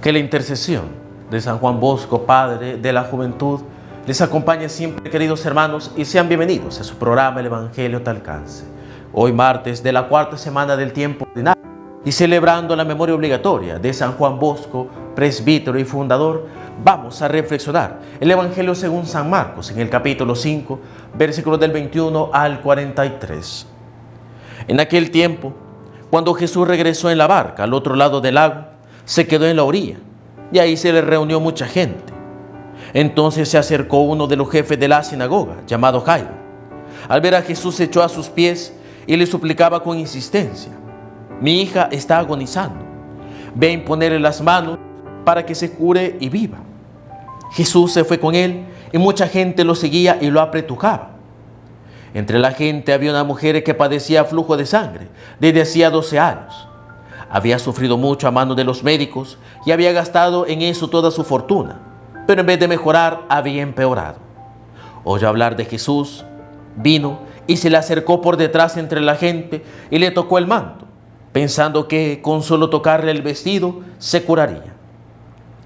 Que la intercesión de San Juan Bosco, Padre de la Juventud, les acompañe siempre, queridos hermanos, y sean bienvenidos a su programa El Evangelio te alcance. Hoy martes de la cuarta semana del tiempo ordinario y celebrando la memoria obligatoria de San Juan Bosco, presbítero y fundador, vamos a reflexionar el Evangelio según San Marcos en el capítulo 5, versículos del 21 al 43. En aquel tiempo, cuando Jesús regresó en la barca al otro lado del lago, se quedó en la orilla y ahí se le reunió mucha gente. Entonces se acercó uno de los jefes de la sinagoga, llamado Jairo. Al ver a Jesús se echó a sus pies y le suplicaba con insistencia: mi hija está agonizando, ve a imponerle las manos para que se cure y viva. Jesús se fue con él y mucha gente lo seguía y lo apretujaba. Entre la gente había una mujer que padecía flujo de sangre desde hacía 12 años. Había sufrido mucho a manos de los médicos y había gastado en eso toda su fortuna, pero en vez de mejorar había empeorado. Oyó hablar de Jesús, vino y se le acercó por detrás entre la gente y le tocó el manto, pensando que con solo tocarle el vestido se curaría.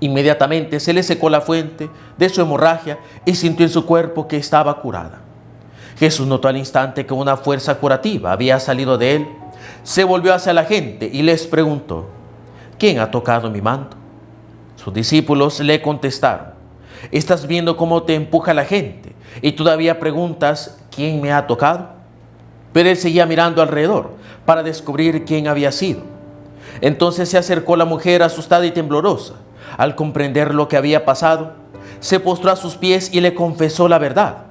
Inmediatamente se le secó la fuente de su hemorragia y sintió en su cuerpo que estaba curada. Jesús notó al instante que una fuerza curativa había salido de él. Se volvió hacia la gente y les preguntó: ¿quién ha tocado mi manto? Sus discípulos le contestaron: ¿estás viendo cómo te empuja la gente y todavía preguntas quién me ha tocado? Pero él seguía mirando alrededor para descubrir quién había sido. Entonces se acercó la mujer asustada y temblorosa. Al comprender lo que había pasado, se postró a sus pies y le confesó la verdad.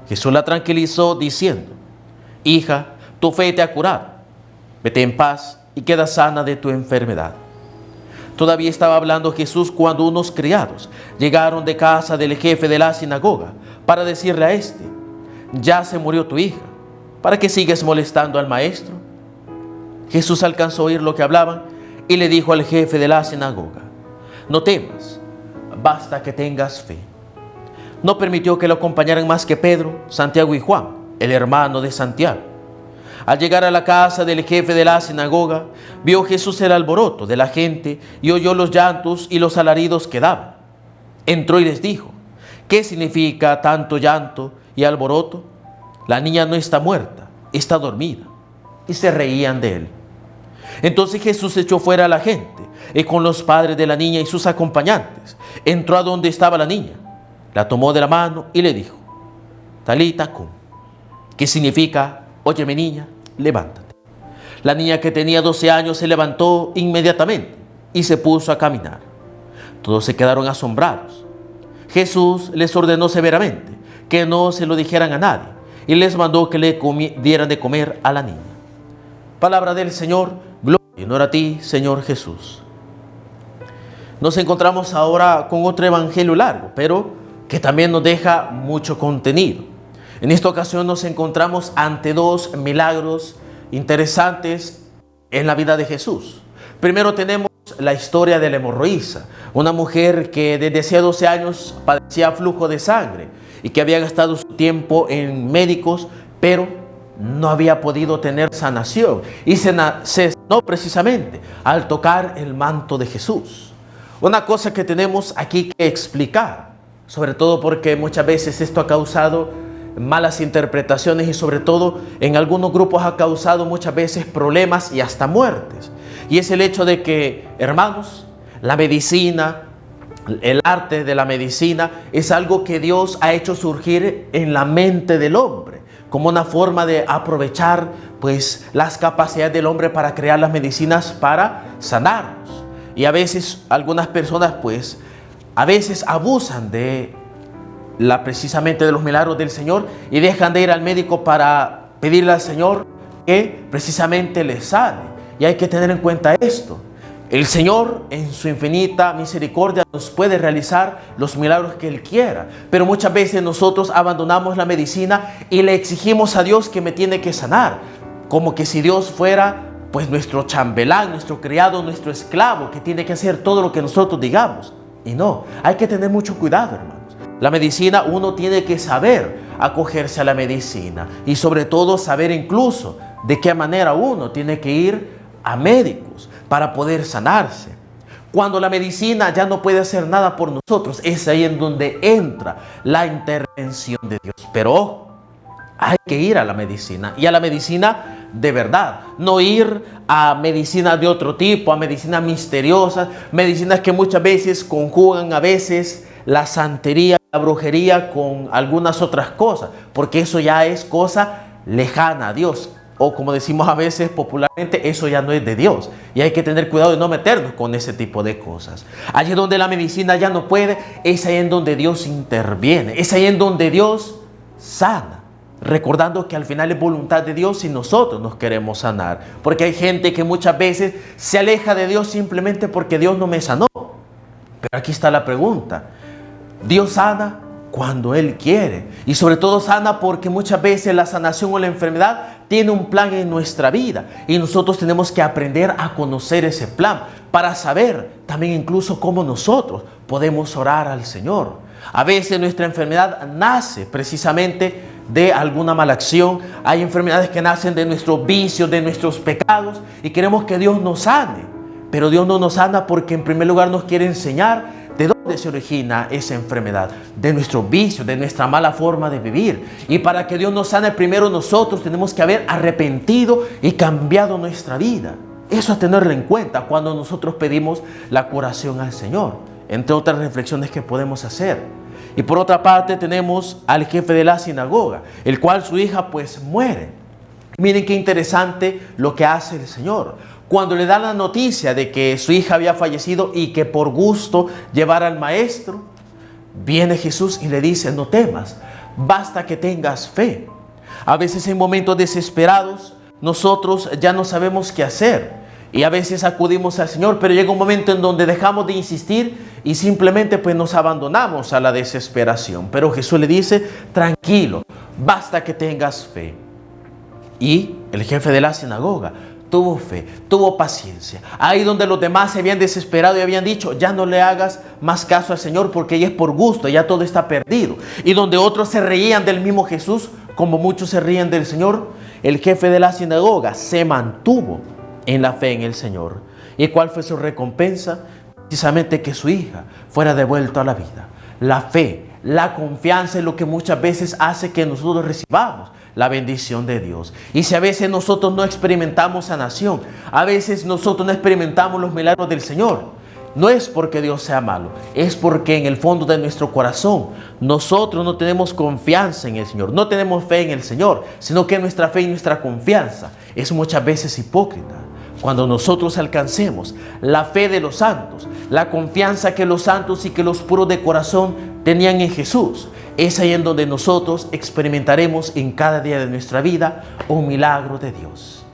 Jesús la tranquilizó diciendo: hija, tu fe te ha curado. Vete en paz y queda sana de tu enfermedad. Todavía estaba hablando Jesús cuando unos criados llegaron de casa del jefe de la sinagoga para decirle a este: ya se murió tu hija, ¿para qué sigues molestando al maestro? Jesús alcanzó a oír lo que hablaban y le dijo al jefe de la sinagoga: no temas, basta que tengas fe. No permitió que lo acompañaran más que Pedro, Santiago y Juan, el hermano de Santiago. Al llegar a la casa del jefe de la sinagoga, vio Jesús el alboroto de la gente y oyó los llantos y los alaridos que daban. Entró y les dijo: ¿qué significa tanto llanto y alboroto? La niña no está muerta, está dormida. Y se reían de él. Entonces Jesús echó fuera a la gente y con los padres de la niña y sus acompañantes entró a donde estaba la niña, la tomó de la mano y le dijo: Talita cum, que significa: óyeme niña, levántate. La niña, que tenía 12 años, se levantó inmediatamente y se puso a caminar. Todos se quedaron asombrados. Jesús les ordenó severamente que no se lo dijeran a nadie y les mandó que le dieran de comer a la niña. Palabra del Señor, gloria y honor a ti, Señor Jesús. Nos encontramos ahora con otro evangelio largo, pero que también nos deja mucho contenido. En esta ocasión nos encontramos ante dos milagros interesantes en la vida de Jesús. Primero tenemos la historia de la hemorroísa, una mujer que desde hacía 12 años padecía flujo de sangre y que había gastado su tiempo en médicos, pero no había podido tener sanación y se sanó precisamente al tocar el manto de Jesús. Una cosa que tenemos aquí que explicar, sobre todo porque muchas veces esto ha causado malas interpretaciones y sobre todo en algunos grupos ha causado muchas veces problemas y hasta muertes. Y es el hecho de que, hermanos, la medicina, el arte de la medicina es algo que Dios ha hecho surgir en la mente del hombre como una forma de aprovechar pues las capacidades del hombre para crear las medicinas para sanarnos. Y a veces algunas personas pues a veces abusan de precisamente de los milagros del Señor y dejan de ir al médico para pedirle al Señor que precisamente les sane. Y hay que tener en cuenta esto: el Señor en su infinita misericordia nos puede realizar los milagros que Él quiera, pero muchas veces nosotros abandonamos la medicina y le exigimos a Dios que me tiene que sanar, como que si Dios fuera pues nuestro chambelán, nuestro criado, nuestro esclavo, que tiene que hacer todo lo que nosotros digamos. Y no, hay que tener mucho cuidado, hermanos. La medicina, uno tiene que saber acogerse a la medicina y sobre todo saber incluso de qué manera uno tiene que ir a médicos para poder sanarse. Cuando la medicina ya no puede hacer nada por nosotros, es ahí en donde entra la intervención de Dios. Pero ojo, hay que ir a la medicina, y a la medicina de verdad, no ir a medicina de otro tipo, a medicinas misteriosas, medicinas que muchas veces conjugan a veces la santería, la brujería con algunas otras cosas, porque eso ya es cosa lejana a Dios, o como decimos a veces popularmente, eso ya no es de Dios, y hay que tener cuidado de no meternos con ese tipo de cosas. Allí donde la medicina ya no puede, es ahí en donde Dios interviene, es ahí en donde Dios sana, recordando que al final es voluntad de Dios si nosotros nos queremos sanar, porque hay gente que muchas veces se aleja de Dios simplemente porque Dios no me sanó. Pero aquí está la pregunta: Dios sana cuando Él quiere, y sobre todo sana porque muchas veces la sanación o la enfermedad tiene un plan en nuestra vida, y nosotros tenemos que aprender a conocer ese plan para saber también incluso cómo nosotros podemos orar al Señor. A veces nuestra enfermedad nace precisamente de alguna mala acción. Hay enfermedades que nacen de nuestros vicios, de nuestros pecados, y queremos que Dios nos sane. Pero Dios no nos sana porque en primer lugar nos quiere enseñar de dónde se origina esa enfermedad, de nuestros vicios, de nuestra mala forma de vivir. Y para que Dios nos sane, primero nosotros tenemos que haber arrepentido y cambiado nuestra vida. Eso es tenerlo en cuenta cuando nosotros pedimos la curación al Señor, entre otras reflexiones que podemos hacer. Y por otra parte tenemos al jefe de la sinagoga, el cual su hija pues muere. Miren qué interesante lo que hace el Señor. Cuando le da la noticia de que su hija había fallecido y que por gusto llevara al maestro, viene Jesús y le dice: no temas, basta que tengas fe. A veces en momentos desesperados nosotros ya no sabemos qué hacer, y a veces acudimos al Señor, pero llega un momento en donde dejamos de insistir y simplemente pues nos abandonamos a la desesperación. Pero Jesús le dice: tranquilo, basta que tengas fe. Y el jefe de la sinagoga tuvo fe, tuvo paciencia. Ahí donde los demás se habían desesperado y habían dicho: ya no le hagas más caso al Señor porque ella es por gusto, ya todo está perdido. Y donde otros se reían del mismo Jesús, como muchos se ríen del Señor, el jefe de la sinagoga se mantuvo en la fe en el Señor. ¿Y cuál fue su recompensa? Precisamente que su hija fuera devuelta a la vida. La fe, la confianza es lo que muchas veces hace que nosotros recibamos la bendición de Dios. Y si a veces nosotros no experimentamos sanación, a veces nosotros no experimentamos los milagros del Señor, no es porque Dios sea malo, es porque en el fondo de nuestro corazón nosotros no tenemos confianza en el Señor, no tenemos fe en el Señor, sino que nuestra fe y nuestra confianza es muchas veces hipócrita. Cuando nosotros alcancemos la fe de los santos, la confianza que los santos y que los puros de corazón tenían en Jesús, es ahí en donde nosotros experimentaremos en cada día de nuestra vida un milagro de Dios.